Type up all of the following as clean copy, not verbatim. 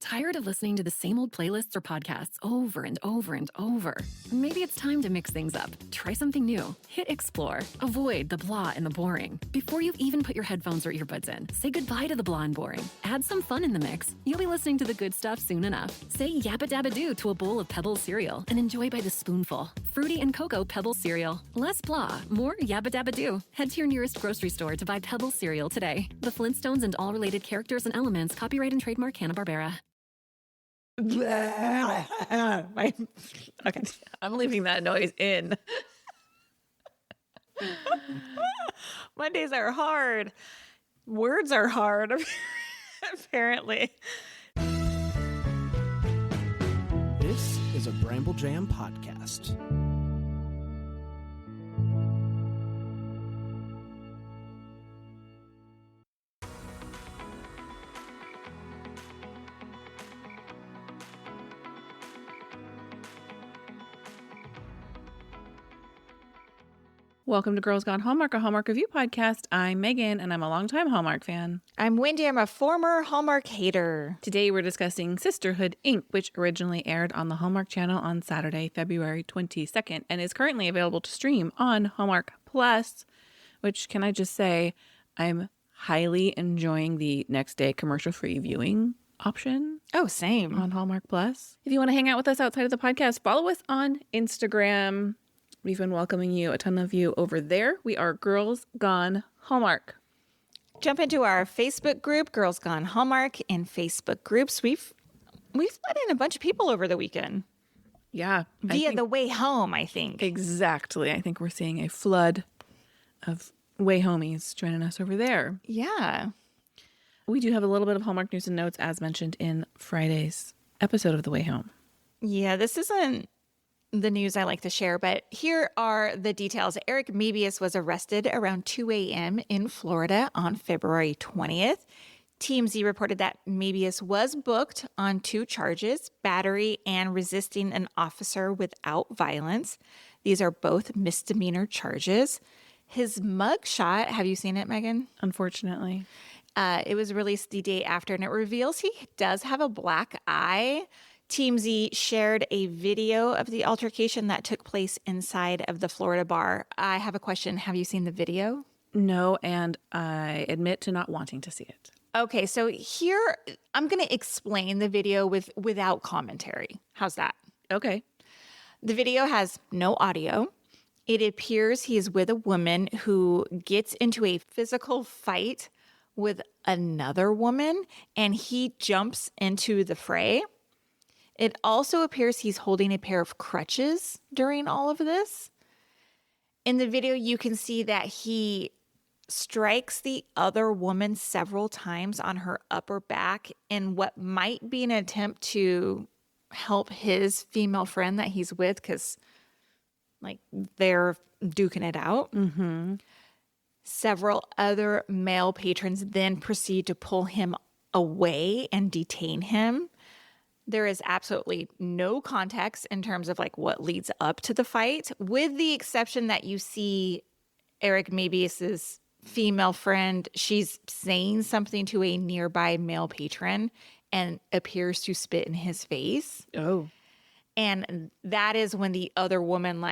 Tired of listening to the same old playlists or podcasts over and over and over? Maybe it's time to mix things up. Try something new. Hit explore. Avoid the blah and the boring. Before you've even put your headphones or earbuds in, say goodbye to the blah and boring. Add some fun in the mix. You'll be listening to the good stuff soon enough. Say yabba dabba doo to a bowl of Pebbles cereal and enjoy by the spoonful. Fruity and cocoa Pebbles cereal. Less blah, more yabba dabba doo. Head to your nearest grocery store to buy Pebbles cereal today. The Flintstones and all related characters and elements, copyright and trademark Hanna-Barbera. Okay, I'm leaving that noise in. Mondays are hard. Words are hard, apparently. This is a Bramble Jam podcast. Welcome to Girls Gone Hallmark, a Hallmark Review podcast. I'm Megan, and I'm a longtime Hallmark fan. I'm Wendy. I'm a former Hallmark hater. Today, we're discussing Sisterhood, Inc., which originally aired on the Hallmark Channel on Saturday, February 22nd, and is currently available to stream on Hallmark Plus, which, can I just say, I'm highly enjoying the next day commercial-free viewing option. Oh, same. On Hallmark Plus. If you want to hang out with us outside of the podcast, follow us on Instagram. We've been welcoming you, a ton of you over there. We are Girls Gone Hallmark. Jump into our Facebook group, Girls Gone Hallmark, in Facebook groups. We've let in a bunch of people over the weekend. Yeah. Via the way home, I think. Exactly. I think we're seeing a flood of way homies joining us over there. Yeah. We do have a little bit of Hallmark news and notes, as mentioned in Friday's episode of The Way Home. Yeah, this isn't the news I like to share, but here are the details. Eric Mebius was arrested around 2 a.m. in Florida on February 20th. TMZ reported that Mebius was booked on 2 charges, battery and resisting an officer without violence. These are both misdemeanor charges. His mugshot, have you seen it, Megan? Unfortunately. It was released the day after, and it reveals he does have a black eye. TMZ shared a video of the altercation that took place inside of the Florida bar. I have a question. Have you seen the video? No, and I admit to not wanting to see it. Okay, so here I'm going to explain the video without commentary. How's that? Okay. The video has no audio. It appears he's with a woman who gets into a physical fight with another woman, and he jumps into the fray. It also appears he's holding a pair of crutches during all of this. In the video, you can see that he strikes the other woman several times on her upper back in what might be an attempt to help his female friend that he's with, because they're duking it out. Mm-hmm. Several other male patrons then proceed to pull him away and detain him. There is absolutely no context in terms of what leads up to the fight, with the exception that you see Eric Mebius's female friend. She's saying something to a nearby male patron and appears to spit in his face. Oh. And that is when the other woman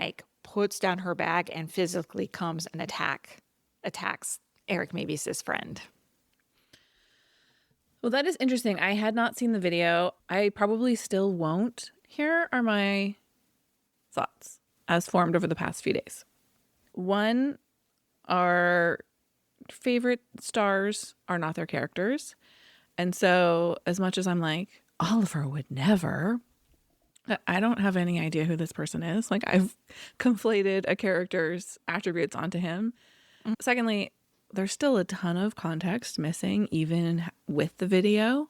puts down her bag and physically comes and attacks Eric Mebius's friend. Well, that is interesting. I had not seen the video. I probably still won't. Here are my thoughts as formed over the past few days. One, our favorite stars are not their characters. And so as much as I'm like, Oliver would never, I don't have any idea who this person is. I've conflated a character's attributes onto him. Mm-hmm. Secondly, there's still a ton of context missing, even with the video.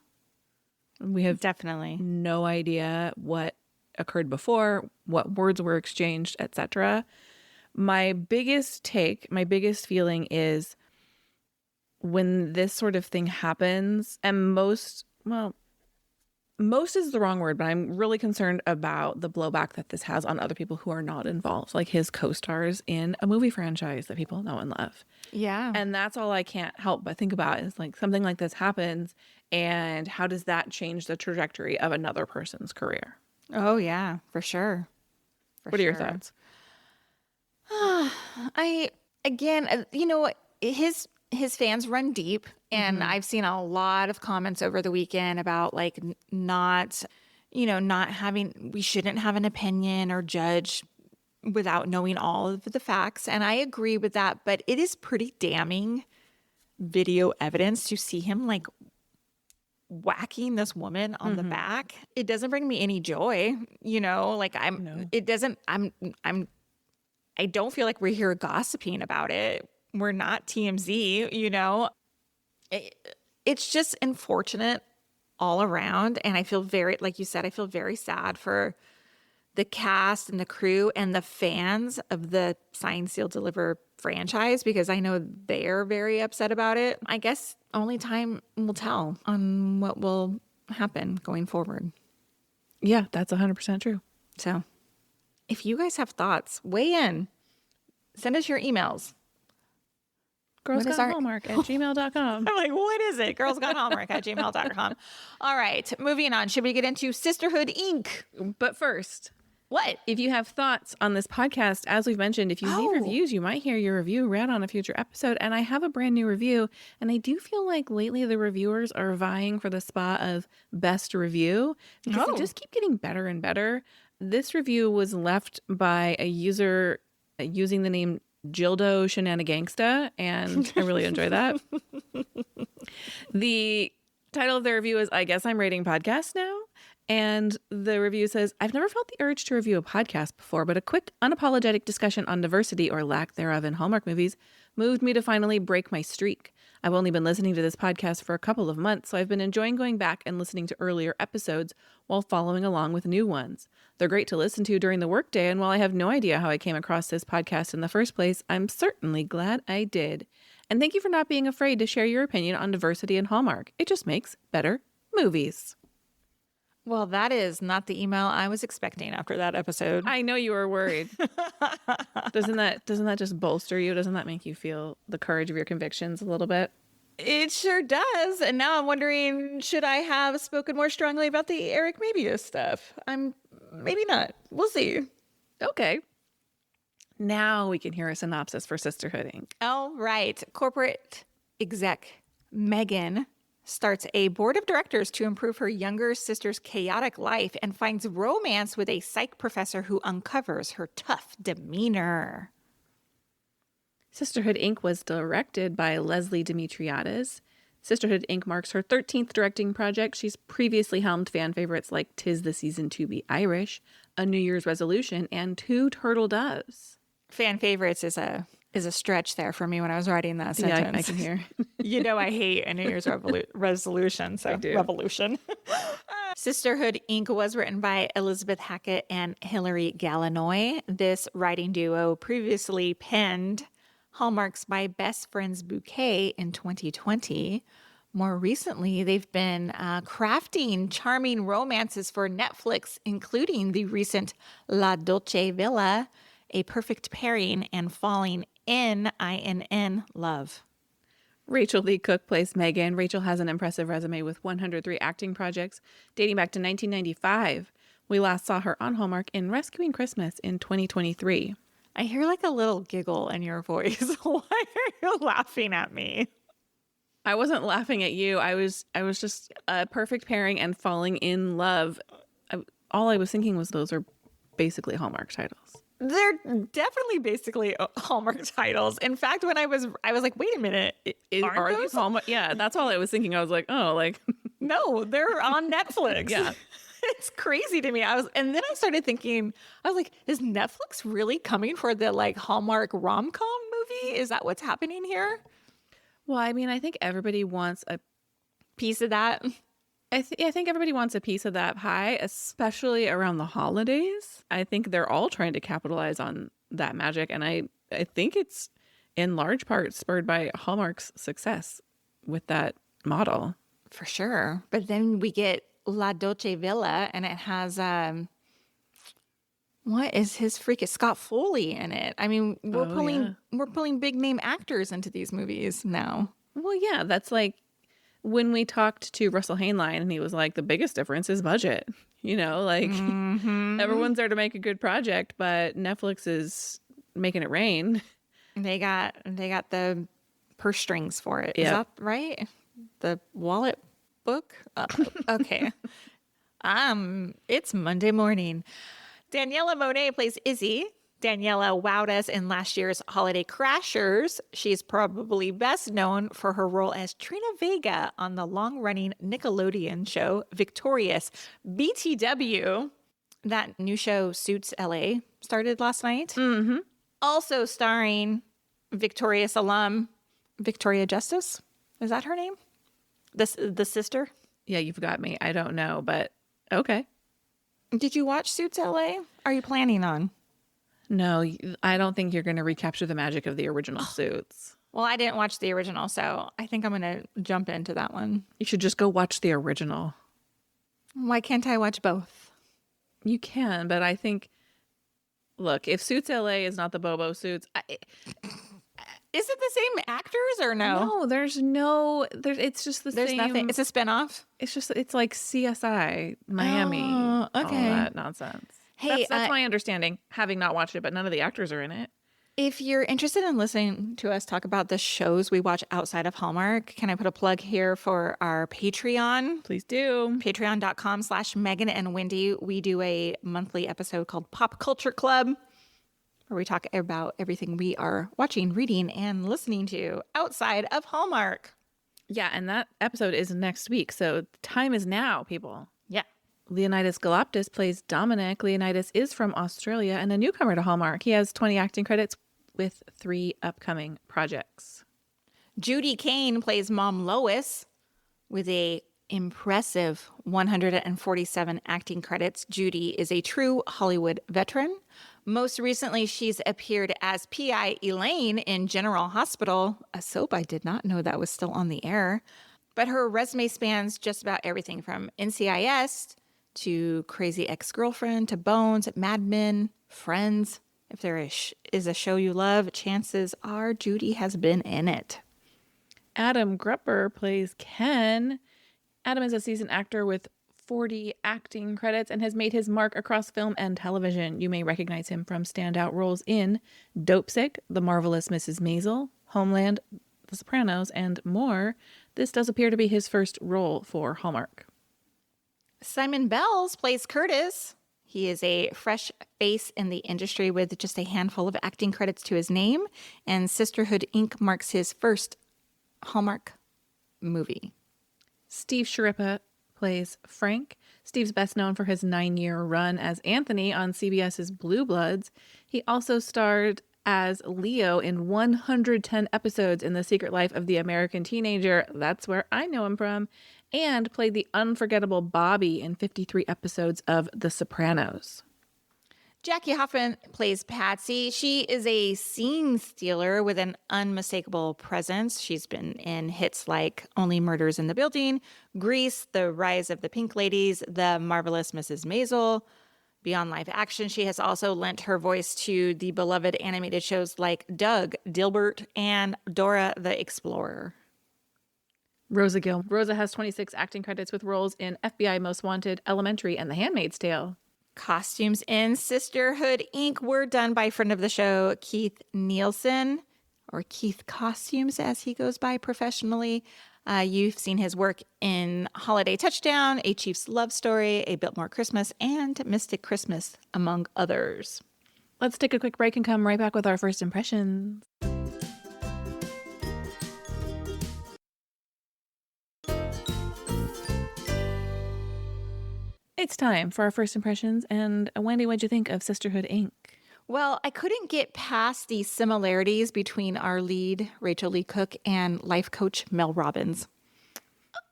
We have definitely no idea what occurred before, what words were exchanged, etc. My biggest feeling is when this sort of thing happens, and most is the wrong word, but I'm really concerned about the blowback that this has on other people who are not involved, like his co-stars in a movie franchise that people know and love. Yeah. And that's all I can't help but think about is like something like this happens, and how does that change the trajectory of another person's career? Oh, yeah, for sure. What are your thoughts? His fans run deep, and I've seen a lot of comments over the weekend about like not having, we shouldn't have an opinion or judge without knowing all of the facts. And I agree with that, but it is pretty damning video evidence to see him like whacking this woman on the back. It doesn't bring me any joy, like I don't feel like we're here gossiping about it. We're not TMZ, It's just unfortunate all around. And I feel like you said, I feel very sad for the cast and the crew and the fans of the Sign, Seal, Deliver franchise, because I know they're very upset about it. I guess only time will tell on what will happen going forward. Yeah, that's 100% true. So if you guys have thoughts, weigh in. Send us your emails. girlsgotehallmark@gmail.com. I'm like, what is it? girlsgotehallmark@gmail.com. All right, moving on. Should we get into Sisterhood Inc.? But first, What? if you have thoughts on this podcast, as we've mentioned, if you leave reviews, you might hear your review read on a future episode. And I have a brand new review. And I do feel like lately the reviewers are vying for the spot of best review because they just keep getting better and better. This review was left by a user using the name Jildo Shenanigangsta, and I really enjoy that. The title of the review is I Guess I'm Rating Podcasts Now. And the review says, I've never felt the urge to review a podcast before, but a quick, unapologetic discussion on diversity or lack thereof in Hallmark movies moved me to finally break my streak. I've only been listening to this podcast for a couple of months, so I've been enjoying going back and listening to earlier episodes while following along with new ones. They're great to listen to during the workday, and while I have no idea how I came across this podcast in the first place, I'm certainly glad I did. And thank you for not being afraid to share your opinion on diversity in Hallmark. It just makes better movies. Well, that is not the email I was expecting after that episode. I know you were worried. Doesn't that just bolster you? Doesn't that make you feel the courage of your convictions a little bit? It sure does. And now I'm wondering, should I have spoken more strongly about the Eric Mabius stuff? Maybe not. We'll see. Okay. Now we can hear a synopsis for Sisterhood Inc. All right. Corporate exec Megan starts a board of directors to improve her younger sister's chaotic life and finds romance with a psych professor who uncovers her tough demeanor. Sisterhood Inc. was directed by Leslie Dimitriades. Sisterhood Inc. marks her 13th directing project. She's previously helmed fan favorites like 'Tis the Season to Be Irish, A New Year's Resolution, and Two Turtle Doves. Fan favorites is a stretch there for me when I was writing that sentence. Yeah, I can hear. I hate a New Year's resolution. So revolution. Sisterhood Inc. was written by Elizabeth Hackett and Hilary Gallinoy. This writing duo previously penned Hallmark's My Best Friend's Bouquet in 2020. More recently, they've been crafting charming romances for Netflix, including the recent La Dolce Villa, A Perfect Pairing, and Falling in Love. Rachel Lee Cook plays Megan. Rachel has an impressive resume with 103 acting projects dating back to 1995. We last saw her on Hallmark in Rescuing Christmas in 2023. I hear like a little giggle in your voice. Why are you laughing at me? I wasn't laughing at you. I was just a perfect pairing and falling in love. All I was thinking was those are basically Hallmark titles. They're definitely basically Hallmark titles. In fact, when I was like, wait a minute, Are these Hallmark? Yeah, that's all I was thinking. I was like, oh, like no, they're on Netflix. Yeah. It's crazy to me. And then I started thinking, I was like, is Netflix really coming for the like Hallmark rom-com movie? Is that what's happening here? Well, I mean, I think everybody wants a Piece of that. I think everybody wants a piece of that pie, especially around the holidays. I think they're all trying to capitalize on that magic. And I think it's in large part spurred by Hallmark's success with that model. For sure. But then we get La Dolce Villa, and it has what is his freaking Scott Foley in it? I mean, we're pulling big name actors into these movies now. Well, yeah, that's like when we talked to Russell Hainline and he was like, the biggest difference is budget. You know, like everyone's there to make a good project, but Netflix is making it rain. They got the purse strings for it. Is Yep. that right? The wallet book? Okay. It's Monday morning. Daniela Monet plays Izzy. Daniela wowed us in last year's Holiday Crashers. She's probably best known for her role as Trina Vega on the long-running Nickelodeon show Victorious. BTW, that new show Suits LA, started last night. Mm-hmm. Also starring Victorious alum Victoria Justice. Is that her name? The sister? Yeah, you've got me. I don't know, but okay. Did you watch Suits LA? Are you planning on? No, I don't think you're going to recapture the magic of the original Suits. Well, I didn't watch the original, so I think I'm going to jump into that one. You should just go watch the original. Why can't I watch both? You can, but I think, look, if Suits LA is not the Bobo Suits, Is it the same actors or no? No, it's just the There's same. nothing. It's a spinoff. It's like CSI Miami. Oh, okay. All that nonsense. Hey, that's my understanding, having not watched it, but none of the actors are in it. If you're interested in listening to us talk about the shows we watch outside of Hallmark, can I put a plug here for our Patreon? Please do. Patreon.com/Megan and Wendy. We do a monthly episode called Pop Culture Club, where we talk about everything we are watching, reading, and listening to outside of Hallmark. Yeah, and that episode is next week, so time is now, people. Yeah. Leonidas Galoptis plays Dominic. Leonidas is from Australia and a newcomer to Hallmark. He has 20 acting credits with 3 upcoming projects. Judy Kane plays Mom Lois with a impressive 147 acting credits. Judy is a true Hollywood veteran. Most recently, she's appeared as P.I. Elaine in General Hospital, a soap I did not know that was still on the air. But her resume spans just about everything from NCIS to Crazy Ex-Girlfriend to Bones, Mad Men, Friends. If there is a show you love, chances are Judy has been in it. Adam Grupper plays Ken. Adam is a seasoned actor with 40 acting credits and has made his mark across film and television. You may recognize him from standout roles in Dopesick, The Marvelous Mrs. Maisel, Homeland, The Sopranos, and more. This does appear to be his first role for Hallmark. Simon Bells plays Curtis. He is a fresh face in the industry with just a handful of acting credits to his name, and Sisterhood Inc. marks his first Hallmark movie. Steve Sharippa plays Frank. Steve's best known for his 9-year run as Anthony on CBS's Blue Bloods. He also starred as Leo in 110 episodes in The Secret Life of the American Teenager. That's where I know him from. And played the unforgettable Bobby in 53 episodes of The Sopranos. Jackie Hoffman plays Patsy. She is a scene stealer with an unmistakable presence. She's been in hits like Only Murders in the Building, Grease, The Rise of the Pink Ladies, The Marvelous Mrs. Maisel. Beyond live action, she has also lent her voice to the beloved animated shows like Doug, Dilbert, and Dora the Explorer. Rosa Gill. Rosa has 26 acting credits with roles in FBI Most Wanted, Elementary, and The Handmaid's Tale. Costumes in Sisterhood Inc. were done by friend of the show, Keith Nielsen, or Keith Costumes as he goes by professionally. You've seen his work in Holiday Touchdown, A Chief's Love Story, A Biltmore Christmas, and Mystic Christmas, among others. Let's take a quick break and come right back with our first impressions. It's time for our first impressions. And Wendy, what'd you think of Sisterhood Inc.? Well, I couldn't get past the similarities between our lead, Rachel Lee Cook, and life coach Mel Robbins.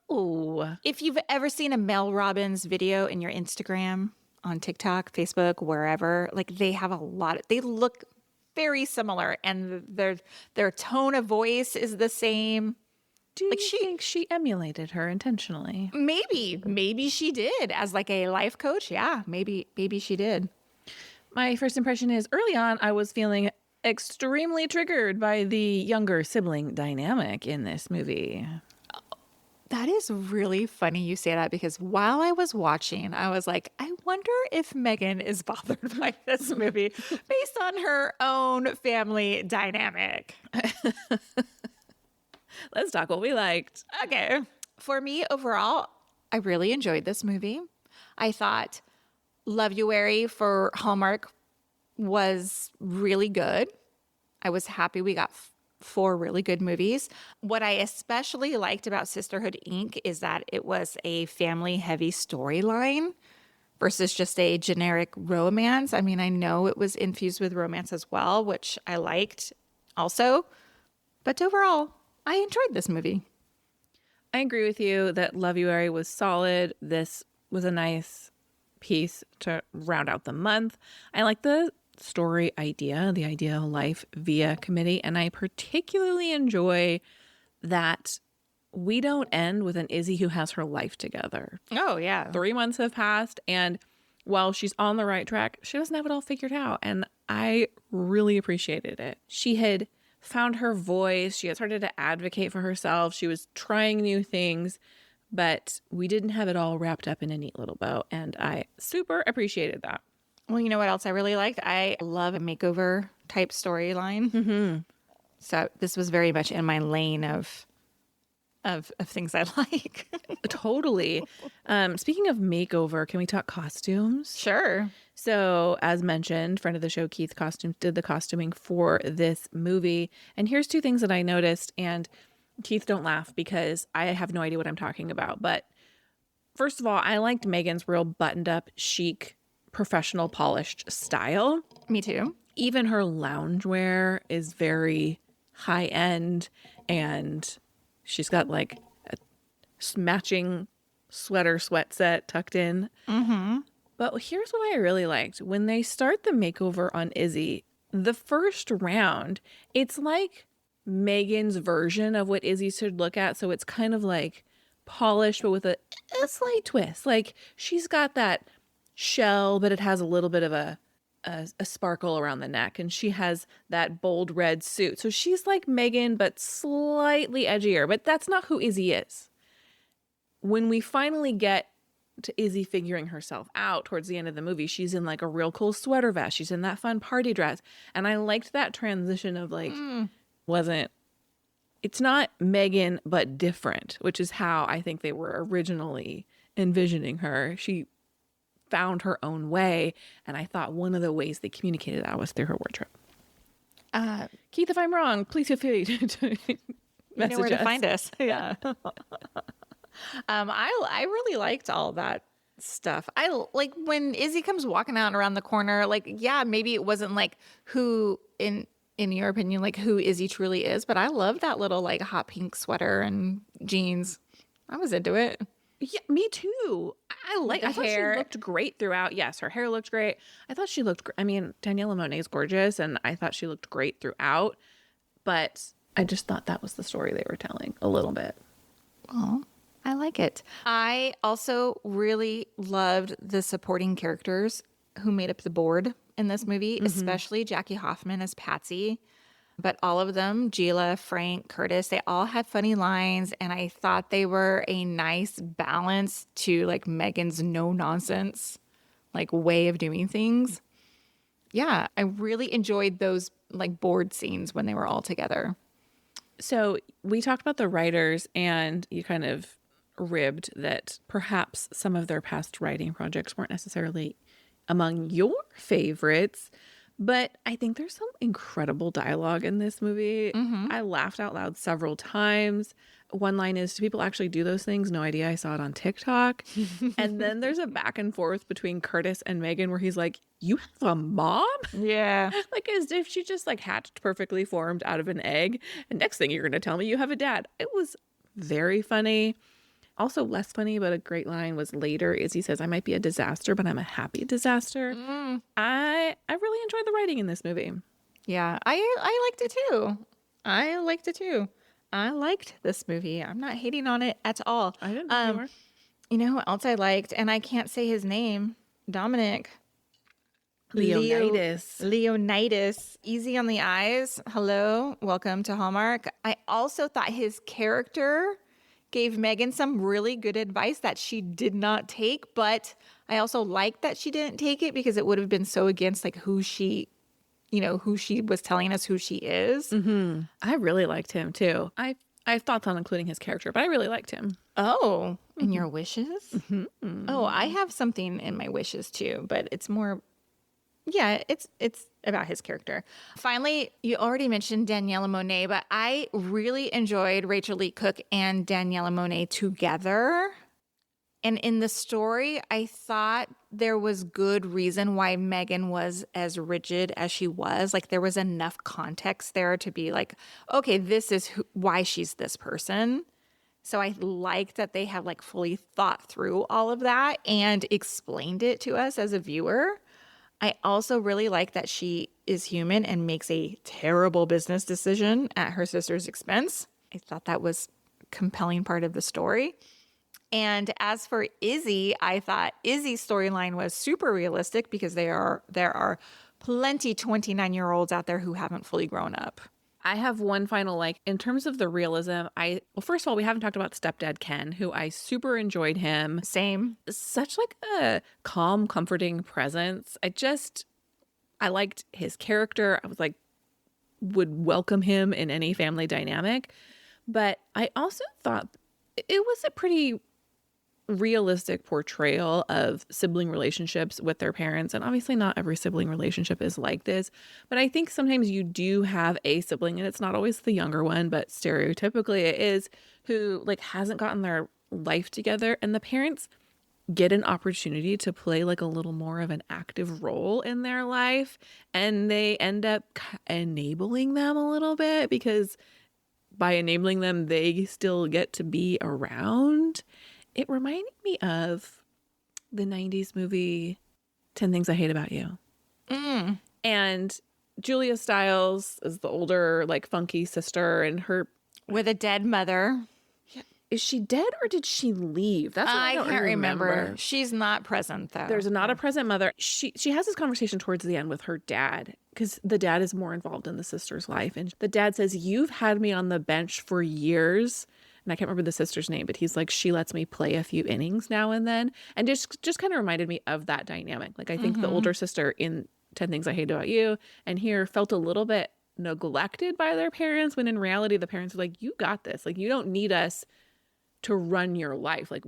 Oh, If you've ever seen a Mel Robbins video in your Instagram, on TikTok, Facebook, wherever, like they have a lot. They look very similar, and their tone of voice is the same. Do you think she emulated her intentionally? Maybe she did as like a life coach. Yeah, maybe she did. My first impression is early on, I was feeling extremely triggered by the younger sibling dynamic in this movie. That is really funny you say that, because while I was watching, I was like, I wonder if Megan is bothered by this movie based on her own family dynamic. Let's talk what we liked. Okay. For me, overall, I really enjoyed this movie. I thought Lovuary for Hallmark was really good. I was happy we got 4 really good movies. What I especially liked about Sisterhood Inc. is that it was a family-heavy storyline versus just a generic romance. I mean, I know it was infused with romance as well, which I liked also. But overall, I enjoyed this movie. I agree with you that Lovuary was solid. This was a nice piece to round out the month. I like the story idea, the ideal life via committee, and I particularly enjoy that we don't end with an Izzy who has her life together. Oh, yeah. 3 months have passed, and while she's on the right track, she doesn't have it all figured out, and I really appreciated it. She had found her voice. She had started to advocate for herself. She was trying new things, but we didn't have it all wrapped up in a neat little bow, and I super appreciated that. Well, you know what else I really liked? I love a makeover type storyline. Mm-hmm. So this was very much in my lane of things I like. Totally. Speaking of makeover, can we talk costumes? Sure. So, as mentioned, friend of the show, Keith Costumes, did the costuming for this movie. And here's 2 things that I noticed. And Keith, don't laugh because I have no idea what I'm talking about. But first of all, I liked Megan's real buttoned up, chic, professional, polished style. Me too. Even her loungewear is very high end, and she's got like a matching sweat set tucked in. Mm-hmm. But here's what I really liked. When they start the makeover on Izzy, the first round, it's like Megan's version of what Izzy should look at. So it's kind of like polished, but with a slight twist. Like she's got that shell, but it has a little bit of a sparkle around the neck, and she has that bold red suit. So she's like Megan, but slightly edgier, but that's not who Izzy is. When we finally get to Izzy figuring herself out towards the end of the movie, she's in like a real cool sweater vest. She's in that fun party dress. And I liked that transition of like, it's not Megan, but different, which is how I think they were originally envisioning her. She found her own way, and I thought one of the ways they communicated that was through her wardrobe. Keith, if I'm wrong, please feel free to you know where to find us. Yeah. I really liked all that stuff. I like when Izzy comes walking out around the corner, like, yeah, maybe it wasn't like who in your opinion, like who Izzy truly is, but I love that little like hot pink sweater and jeans. I was into it. Yeah, me too. I thought she looked great throughout. Yes, her hair looked great. I thought she looked I mean, Daniela Monet is gorgeous, and I thought she looked great throughout. But I just thought that was the story they were telling a little bit. Oh, I like it. I also really loved the supporting characters who made up the board in this movie, especially Jackie Hoffman as Patsy. But all of them, Gila, Frank, Curtis, they all had funny lines. And I thought they were a nice balance to like Megan's no nonsense, like way of doing things. Yeah, I really enjoyed those like board scenes when they were all together. So we talked about the writers, and you kind of ribbed that perhaps some of their past writing projects weren't necessarily among your favorites. But I think there's some incredible dialogue in this movie. I laughed out loud several times. One line is, do people actually do those things? No idea. I saw it on TikTok. And then there's a back and forth between Curtis and Megan where he's like, you have a mom? Yeah. Like as if she just like hatched perfectly formed out of an egg. And next thing you're going to tell me you have a dad. It was very funny. Also less funny, but a great line was later is he says, I might be a disaster, but I'm a happy disaster. I really enjoyed the writing in this movie. Yeah, I liked it too. I liked this movie. I'm not hating on it at all. I didn't think you were. You know what else I liked? And I can't say his name. Dominic. Leonidas. Leonidas. Easy on the eyes. Hello. Welcome to Hallmark. I also thought his character gave Megan some really good advice that she did not take, but I also liked that she didn't take it because it would have been so against like who she was telling us who she is. Mm-hmm. I really liked him too. I have thoughts on including his character, but I really liked him. Oh, and your wishes? Mm-hmm. Oh, I have something in my wishes too, but it's more, yeah, it's about his character. Finally, you already mentioned Daniela Monet, but I really enjoyed Rachel Lee Cook and Daniela Monet together. And in the story, I thought there was good reason why Megan was as rigid as she was. Like there was enough context there to be like, okay, this is why she's this person. So I liked that they have like fully thought through all of that and explained it to us as a viewer. I also really like that she is human and makes a terrible business decision at her sister's expense. I thought that was a compelling part of the story. And as for Izzy, I thought Izzy's storyline was super realistic because there are plenty 29-year-olds out there who haven't fully grown up. I have one final, like, in terms of the realism, well, first of all, we haven't talked about stepdad Ken, who I super enjoyed him. Same. Such like a calm, comforting presence. I liked his character. I was like, would welcome him in any family dynamic. But I also thought it was a pretty realistic portrayal of sibling relationships with their parents. And obviously not every sibling relationship is like this, but I think sometimes you do have a sibling, and it's not always the younger one, but stereotypically it is, who like hasn't gotten their life together, and the parents get an opportunity to play like a little more of an active role in their life, and they end up enabling them a little bit, because by enabling them they still get to be around. It reminded me of the 90s movie 10 Things I Hate About You. And Julia Stiles is the older, like, funky sister, and her... With a dead mother. Is she dead or did she leave? That's what I can't remember. She's not present, though. There's not a present mother. She has this conversation towards the end with her dad, because the dad is more involved in the sister's life. And the dad says, "You've had me on the bench for years." And I can't remember the sister's name, but he's like, "She lets me play a few innings now and then." And just kind of reminded me of that dynamic. Like, I think the older sister in 10 Things I Hate About You and here felt a little bit neglected by their parents, when in reality, the parents were like, "You got this. Like, you don't need us to run your life. Like,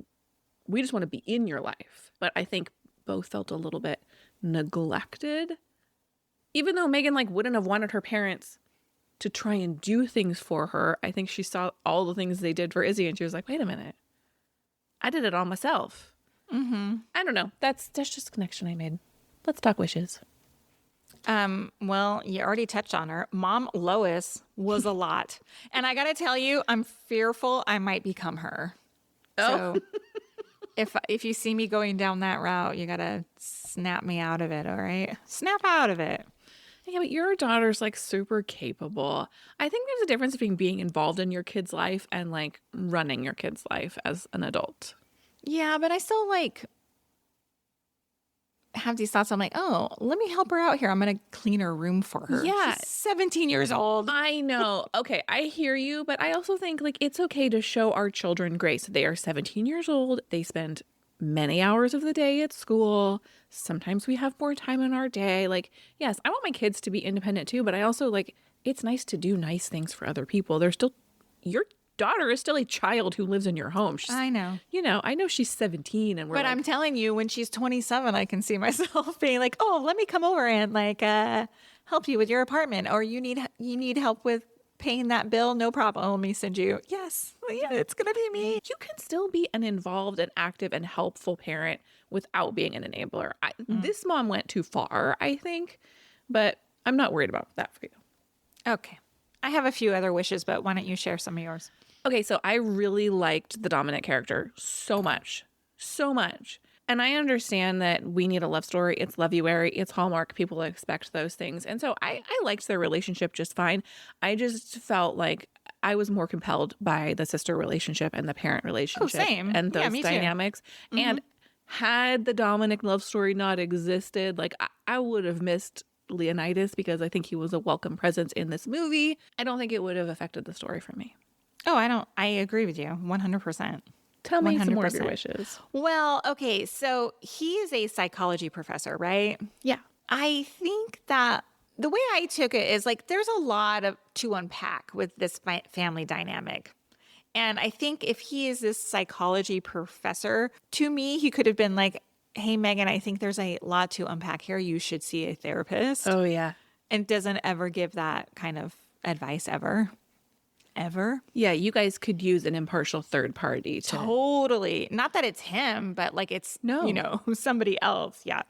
we just want to be in your life." But I think both felt a little bit neglected. Even though Megan like wouldn't have wanted her parents to try and do things for her, I think she saw all the things they did for Izzy and she was like, wait a minute, I did it all myself. I don't know. That's just a connection I made. Let's talk wishes. Well, you already touched on her. Mom Lois was a lot. And I got to tell you, I'm fearful I might become her. Oh. So if you see me going down that route, you got to snap me out of it, all right? Snap out of it. Yeah, but your daughter's like super capable. I think there's a difference between being involved in your kid's life and like running your kid's life as an adult. Yeah, but I still like have these thoughts. I'm like, oh, let me help her out here. I'm going to clean her room for her. Yeah. She's 17 years old. I know. Okay, I hear you, but I also think like it's okay to show our children grace. They are 17 years old. They spend many hours of the day at school. Sometimes we have more time in our day. Like, yes, I want my kids to be independent too, but I also like, it's nice to do nice things for other people. They're still, your daughter is still a child who lives in your home. I know. You know, I know she's 17 and we're But like, I'm telling you, when she's 27, I can see myself being like, oh, let me come over and like help you with your apartment, or you need help with paying that bill. No problem. Let me send you. Yes. Yeah, it's going to be me. you can still be an involved and active and helpful parent without being an enabler. This mom went too far, I think, but I'm not worried about that for you. Okay. I have a few other wishes, but why don't you share some of yours? Okay, so I really liked the dominant character so much. And I understand that we need a love story. It's Levuary. It's Hallmark. People expect those things. And so I liked their relationship just fine. I just felt like I was more compelled by the sister relationship and the parent relationship. same. And Yeah, those me too. dynamics. And had the Dominic love story not existed, like I would have missed Leonidas because I think he was a welcome presence in this movie. I don't think it would have affected the story for me. Oh, I agree with you 100%. Tell me some more of your 100%. wishes. Well, okay, so he is a psychology professor, right? Yeah. I think that the way I took it is like there's a lot to unpack with this family dynamic. And I think if he is this psychology professor, to me, he could have been like, hey, Megan, I think there's a lot to unpack here. You should see a therapist. Oh, yeah. And doesn't ever give that kind of advice ever. Ever. Yeah, you guys could use an impartial third party to... Totally. Not that it's him, but like it's, somebody else. Yeah.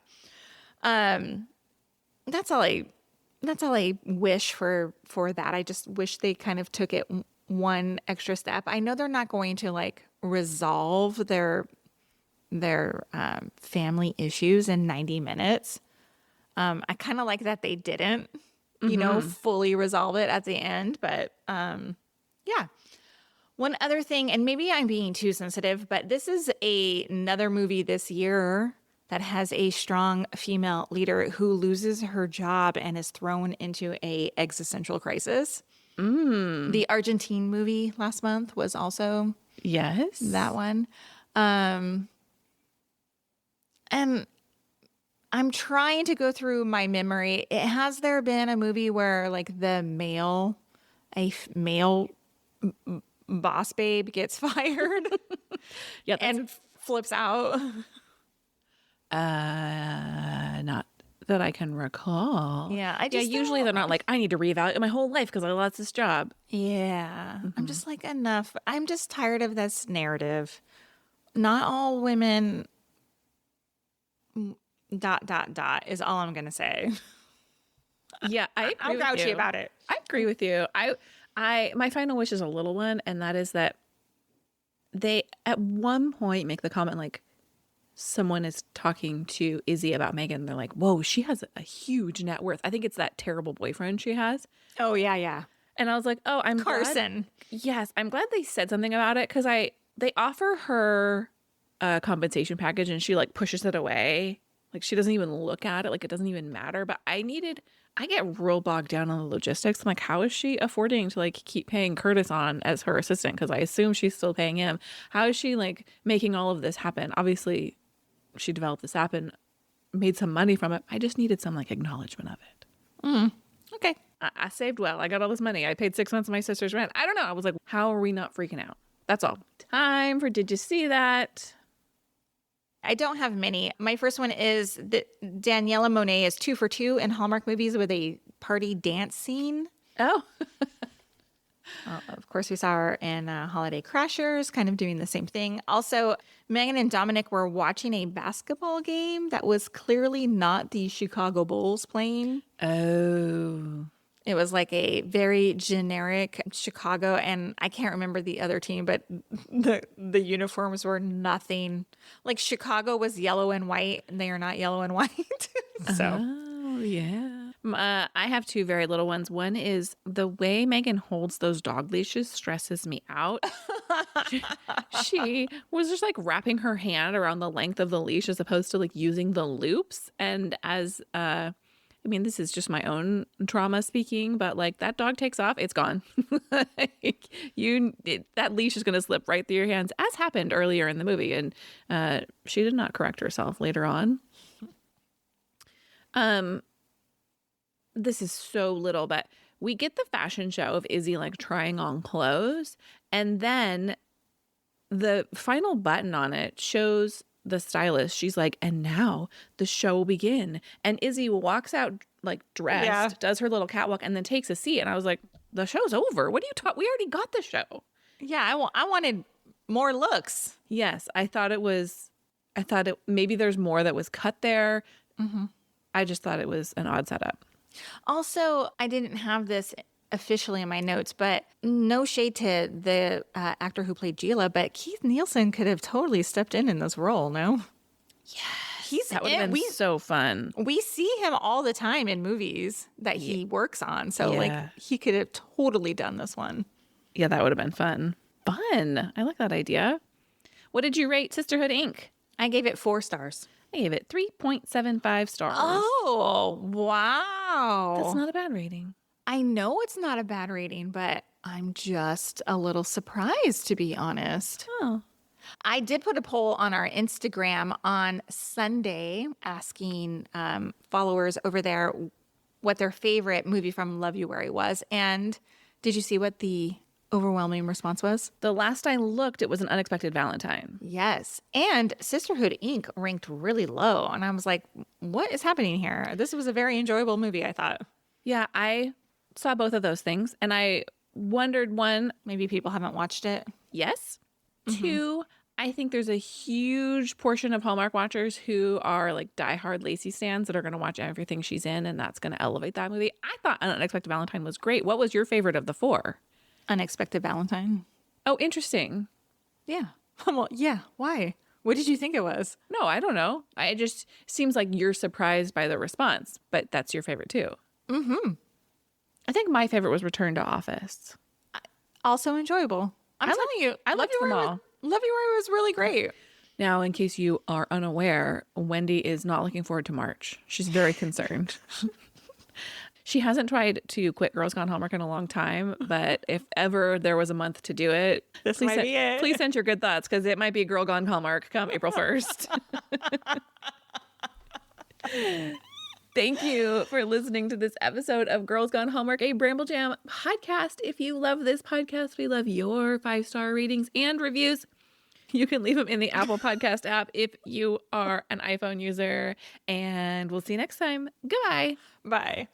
That's all I wish for that. I just wish they kind of took it one extra step. I know they're not going to like resolve their family issues in 90 minutes. I kind of like that they didn't, fully resolve it at the end. But yeah. One other thing, and maybe I'm being too sensitive, but this is another movie this year that has a strong female leader who loses her job and is thrown into a existential crisis. The Argentine movie last month was also that one. And I'm trying to go through my memory. Has there been a movie where like a male boss babe gets fired and flips out? Not that I can recall. Yeah, usually they're not like, I need to reevaluate my whole life because I lost this job. Yeah. I'm just like, enough. I'm just tired of this narrative. Not all women ... is all I'm gonna say. Yeah, I'm grouchy about it. I agree with you. I my final wish is a little one, and that is that they at one point make the comment like someone is talking to Izzy about Megan. They're like, whoa, she has a huge net worth. I think it's that terrible boyfriend she has. Oh, yeah. And I was like, oh, I'm Carson. Yes, I'm glad they said something about it because they offer her a compensation package and she like pushes it away. Like she doesn't even look at it. Like it doesn't even matter. But I get real bogged down on the logistics. I'm like, how is she affording to like keep paying Curtis on as her assistant? Because I assume she's still paying him. How is she like making all of this happen? Obviously, she developed this app and made some money from it. I just needed some like acknowledgement of it. Okay. I saved well. I got all this money. I paid 6 months of my sister's rent. I don't know. I was like, how are we not freaking out? That's all. Time for Did You See That? I don't have many. My first one is that Daniela Monet is 2 for 2 in Hallmark movies with a party dance scene. Oh. Of course, we saw her in Holiday Crashers, kind of doing the same thing. Also, Megan and Dominic were watching a basketball game that was clearly not the Chicago Bulls playing. Oh. It was like a very generic Chicago, and I can't remember the other team, but the uniforms were nothing. Like Chicago was yellow and white, and they are not yellow and white. So, oh, yeah. I have 2 very little ones. One is the way Megan holds those dog leashes stresses me out. She was just like wrapping her hand around the length of the leash as opposed to like using the loops. And as I mean, this is just my own trauma speaking, but like that dog takes off, it's gone. That leash is going to slip right through your hands, as happened earlier in the movie. And she did not correct herself later on. This is so little, but we get the fashion show of Izzy like trying on clothes. And then the final button on it shows the stylist. She's like, and now the show will begin. And Izzy walks out like dressed, does her little catwalk, and then takes a seat. And I was like, the show's over. What are you talking? We already got the show. Yeah, I wanted more looks. Yes, I thought maybe there's more that was cut there. Mm-hmm. I just thought it was an odd setup. Also, I didn't have this officially in my notes, but no shade to the actor who played Gila, but Keith Nielsen could have totally stepped in this role, no? Yes. That would have been so fun. We see him all the time in movies that he works on. So like he could have totally done this one. Yeah, that would have been fun. Fun. I like that idea. What did you rate Sisterhood Inc.? I gave it 4 stars. I gave it 3.75 stars. Oh, That's wow. not a bad rating. I know it's not a bad rating, but I'm just a little surprised, to be honest. Oh. I did put a poll on our Instagram on Sunday asking followers over there what their favorite movie from Loveuary was. And did you see what the overwhelming response was? The last I looked, it was An Unexpected Valentine. Yes. And Sisterhood Inc. ranked really low. And I was like, what is happening here? This was a very enjoyable movie, I thought. Yeah, I saw both of those things. And I wondered, one, Maybe people haven't watched it. yes. Two, I think there's a huge portion of Hallmark watchers who are like diehard Lacey stans that are going to watch everything she's in, and that's going to elevate that movie. I thought An Unexpected Valentine was great. What was your favorite of the 4? Unexpected Valentine. Oh, interesting. Yeah. Well, yeah. Why? What did you think it was? No, I don't know. It just seems like you're surprised by the response, but that's your favorite too. Mm-hmm. I think my favorite was Return to Office. Also enjoyable. I'm telling you, I liked them all. Loveuary was really great. Now, in case you are unaware, Wendy is not looking forward to March. She's very concerned. She hasn't tried to quit Girls Gone Hallmark in a long time, but if ever there was a month to do it, This might be it. please send your good thoughts, because it might be Girl Gone Hallmark come April 1st. Thank you for listening to this episode of Girls Gone Hallmark, a Bramble Jam podcast. If you love this podcast, we love your 5-star ratings and reviews. You can leave them in the Apple Podcast app if you are an iPhone user. And we'll see you next time. Goodbye. Bye.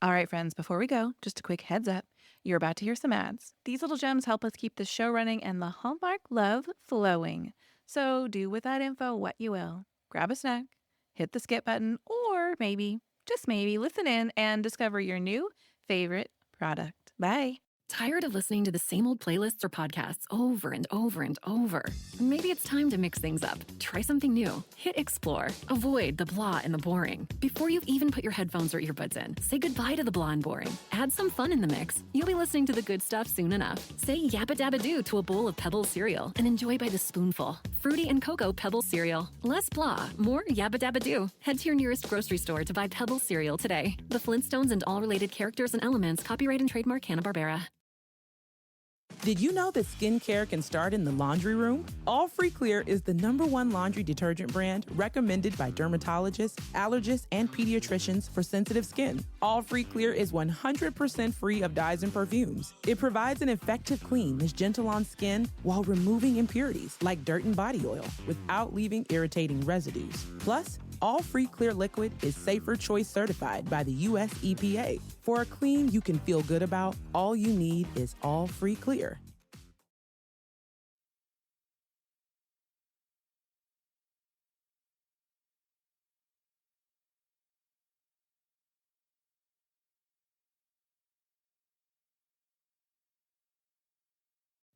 All right, friends, before we go, just a quick heads up. You're about to hear some ads. These little gems help us keep the show running and the Hallmark love flowing. So do with that info what you will. Grab a snack, hit the skip button, or maybe, just maybe, listen in and discover your new favorite product. Bye. Tired of listening to the same old playlists or podcasts over and over and over? Maybe it's time to mix things up. Try something new. Hit explore. Avoid the blah and the boring. Before you've even put your headphones or earbuds in, say goodbye to the blah and boring. Add some fun in the mix. You'll be listening to the good stuff soon enough. Say yappa dabba doo to a bowl of Pebbles cereal and enjoy by the spoonful. Fruity and cocoa Pebbles cereal. Less blah, more yappa dabba doo. Head to your nearest grocery store to buy Pebbles cereal today. The Flintstones and all related characters and elements, copyright and trademark Hanna-Barbera. Did you know that skincare can start in the laundry room? All Free Clear is the #1 laundry detergent brand recommended by dermatologists, allergists, and pediatricians for sensitive skin. All Free Clear is 100% free of dyes and perfumes. It provides an effective clean that's gentle on skin while removing impurities like dirt and body oil without leaving irritating residues. Plus, All Free Clear Liquid is Safer Choice certified by the US EPA. For a clean you can feel good about, all you need is All Free Clear.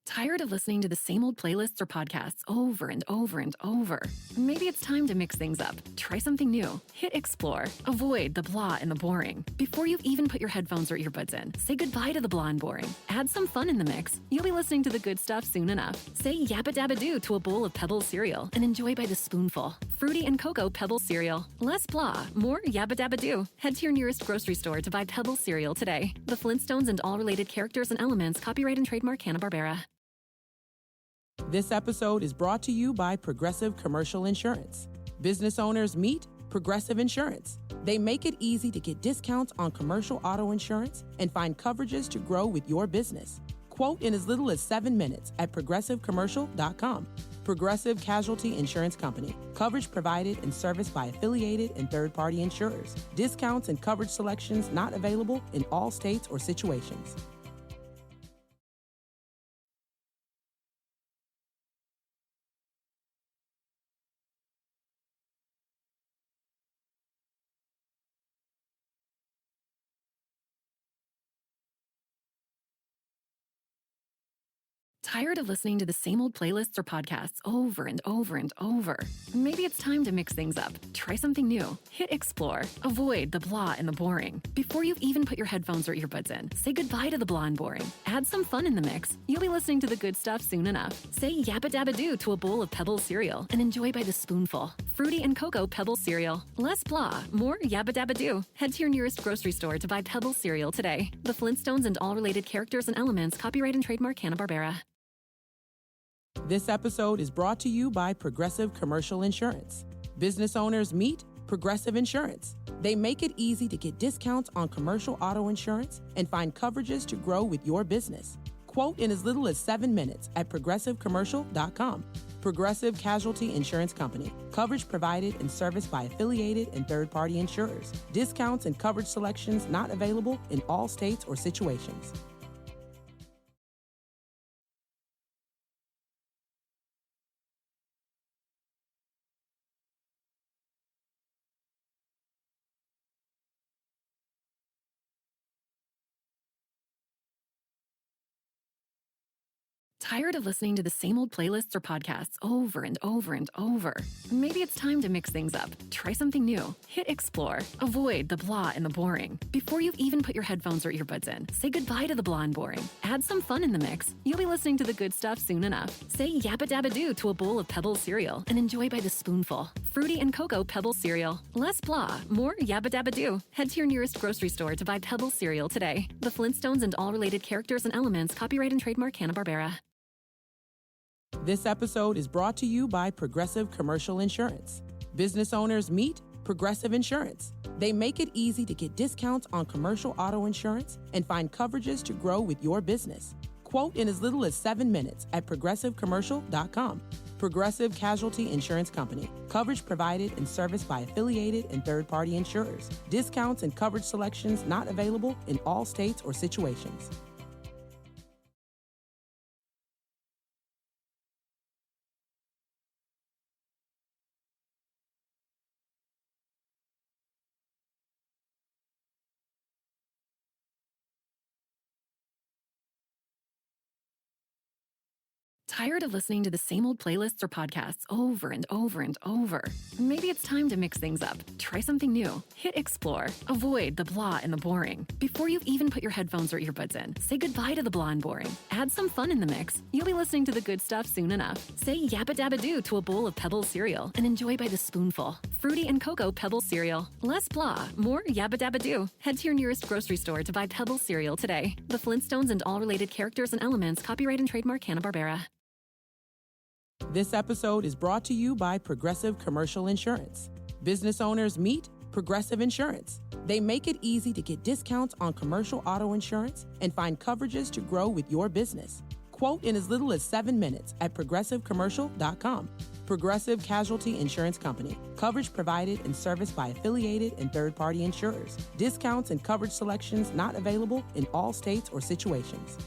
Tired of listening to the same old playlists or podcasts over and over and over? Maybe it's time to mix things up. Try something new. Hit explore. Avoid the blah and the boring. Before you've even put your headphones or earbuds in, say goodbye to the blah and boring. Add some fun in the mix. You'll be listening to the good stuff soon enough. Say yappa dabba doo to a bowl of Pebbles cereal and enjoy by the spoonful. Fruity and cocoa Pebbles cereal. Less blah, more yappa dabba doo. Head to your nearest grocery store to buy Pebbles cereal today. The Flintstones and all related characters and elements, copyright and trademark Hanna-Barbera. This episode is brought to you by Progressive Commercial Insurance. Business owners meet Progressive Insurance. They make it easy to get discounts on commercial auto insurance and find coverages to grow with your business. Quote in as little as 7 minutes at progressivecommercial.com. Progressive Casualty Insurance Company. Coverage provided and serviced by affiliated and third-party insurers. Discounts and coverage selections not available in all states or situations. Tired of listening to the same old playlists or podcasts over and over and over? Maybe it's time to mix things up. Try something new. Hit explore. Avoid the blah and the boring. Before you've even put your headphones or earbuds in, say goodbye to the blah and boring. Add some fun in the mix. You'll be listening to the good stuff soon enough. Say yappa dabba doo to a bowl of Pebbles cereal and enjoy by the spoonful. Fruity and cocoa Pebbles cereal. Less blah, more yappa dabba doo. Head to your nearest grocery store to buy Pebbles cereal today. The Flintstones and all related characters and elements, copyright and trademark Hanna-Barbera. This episode is brought to you by Progressive Commercial Insurance. Business owners meet Progressive Insurance. They make it easy to get discounts on commercial auto insurance and find coverages to grow with your business. Quote in as little as 7 minutes at progressivecommercial.com. Progressive Casualty Insurance Company. Coverage provided and serviced by affiliated and third-party insurers. Discounts and coverage selections not available in all states or situations. Tired of listening to the same old playlists or podcasts over and over and over? Maybe it's time to mix things up. Try something new. Hit explore. Avoid the blah and the boring. Before you've even put your headphones or earbuds in, say goodbye to the blah and boring. Add some fun in the mix. You'll be listening to the good stuff soon enough. Say yappa dabba doo to a bowl of Pebbles cereal and enjoy by the spoonful. Fruity and cocoa Pebbles cereal. Less blah, more yappa dabba doo. Head to your nearest grocery store to buy Pebbles cereal today. The Flintstones and all related characters and elements, copyright and trademark Hanna-Barbera. This episode is brought to you by Progressive Commercial Insurance. Business owners meet Progressive Insurance. They make it easy to get discounts on commercial auto insurance and find coverages to grow with your business. Quote in as little as 7 minutes at progressivecommercial.com. Progressive Casualty Insurance Company. Coverage provided and serviced by affiliated and third-party insurers. Discounts and coverage selections not available in all states or situations. Tired of listening to the same old playlists or podcasts over and over and over? Maybe it's time to mix things up. Try something new. Hit explore. Avoid the blah and the boring. Before you've even put your headphones or earbuds in, say goodbye to the blah and boring. Add some fun in the mix. You'll be listening to the good stuff soon enough. Say yappa dabba doo to a bowl of Pebbles cereal and enjoy by the spoonful. Fruity and cocoa Pebbles cereal. Less blah, more yappa dabba doo. Head to your nearest grocery store to buy Pebbles cereal today. The Flintstones and all related characters and elements, copyright and trademark Hanna-Barbera. This episode is brought to you by Progressive Commercial Insurance. Business owners meet Progressive Insurance. They make it easy to get discounts on commercial auto insurance and find coverages to grow with your business. Quote in as little as 7 minutes at progressivecommercial.com. Progressive Casualty Insurance Company. Coverage provided and serviced by affiliated and third-party insurers. Discounts and coverage selections not available in all states or situations.